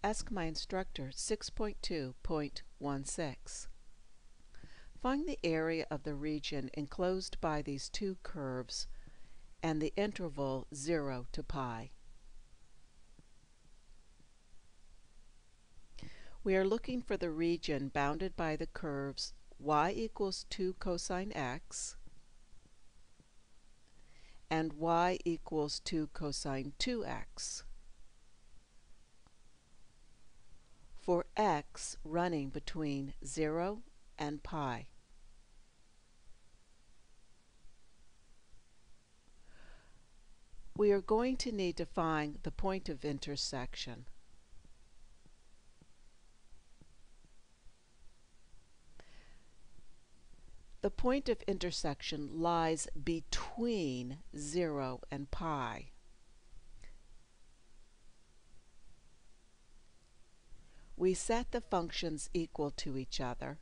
Ask My Instructor 6.2.16. Find the area of the region enclosed by these two curves and the interval 0 to pi. We are looking for the region bounded by the curves y equals 2 cosine x and y equals 2 cosine 2x. For x running between 0 and pi. We are going to need to find the point of intersection. The point of intersection lies between 0 and pi. We set the functions equal to each other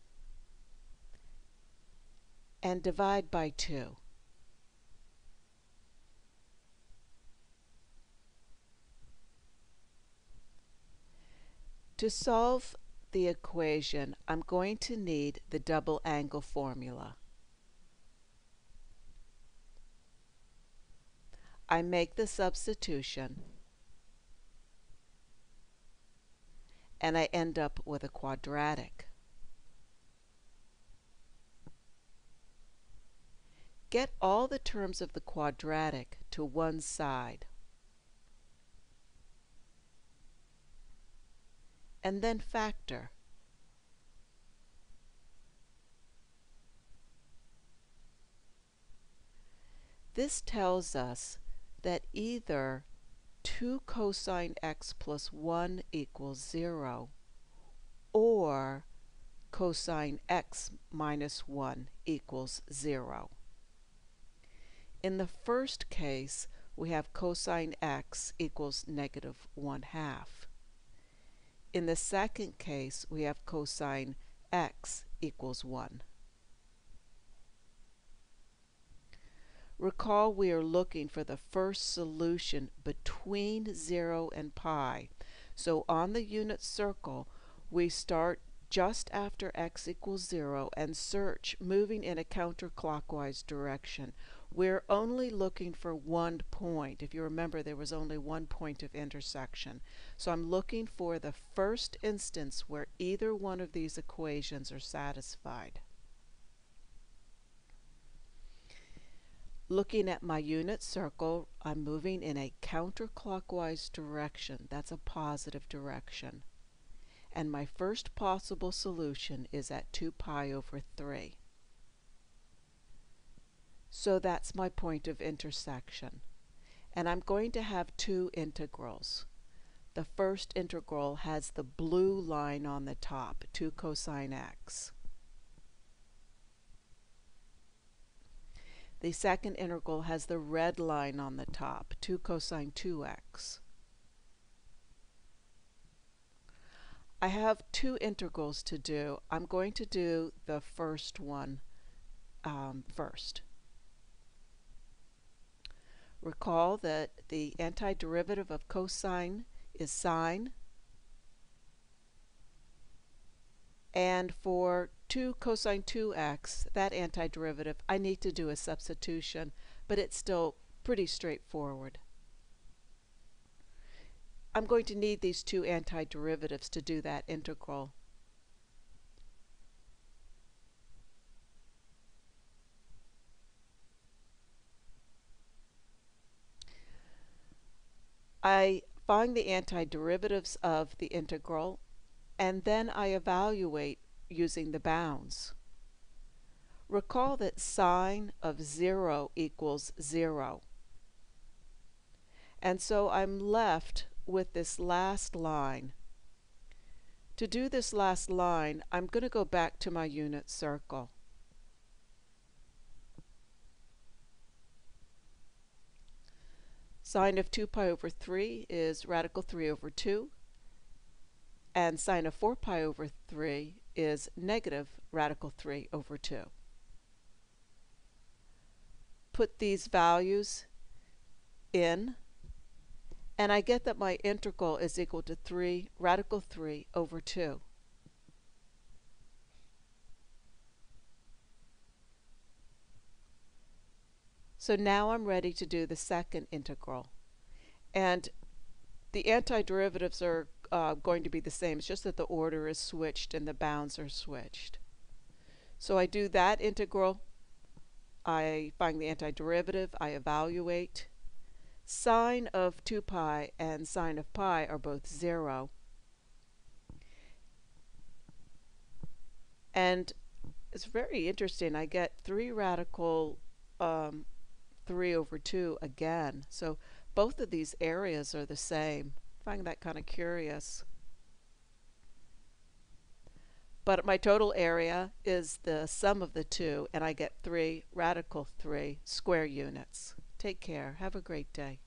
and divide by 2. To solve the equation, I'm going to need the double angle formula. I make the substitution and I end up with a quadratic. Get all the terms of the quadratic to one side and then factor. This tells us that either 2 cosine x plus 1 equals 0 or cosine x minus 1 equals 0. In the first case, we have cosine x equals negative 1/2. In the second case, we have cosine x equals 1. Recall we are looking for the first solution between 0 and pi. So on the unit circle, we start just after x equals 0 and search moving in a counterclockwise direction. We're only looking for one point. If you remember, there was only one point of intersection. So I'm looking for the first instance where either one of these equations are satisfied. Looking at my unit circle, I'm moving in a counterclockwise direction. That's a positive direction. And my first possible solution is at 2 pi over 3. So that's my point of intersection. And I'm going to have two integrals. The first integral has the blue line on the top, 2 cosine x. The second integral has the red line on the top, 2 cosine 2x. I have two integrals to do. I'm going to do the first one first. Recall that the antiderivative of cosine is sine, and for 2 cosine 2x, that antiderivative, I need to do a substitution, but it's still pretty straightforward. I'm going to need these two antiderivatives to do that integral. I find the antiderivatives of the integral, and then I evaluate using the bounds. Recall that sine of 0 equals 0. And so I'm left with this last line. To do this last line, I'm going to go back to my unit circle. Sine of 2 pi over 3 is radical 3 over 2, and sine of 4 pi over 3 is negative radical 3 over 2. Put these values in, And I get that my integral is equal to 3 radical 3 over 2. So now I'm ready to do the second integral. And the antiderivatives are going to be the same. It's just that the order is switched and the bounds are switched. So I do that integral. I find the antiderivative. I evaluate. Sine of 2 pi and sine of pi are both 0. And it's very interesting. I get 3 radical 3 over 2 again. So both of these areas are the same. I find that kind of curious. But my total area is the sum of the two, and I get 3 radical 3 square units. Take care. Have a great day.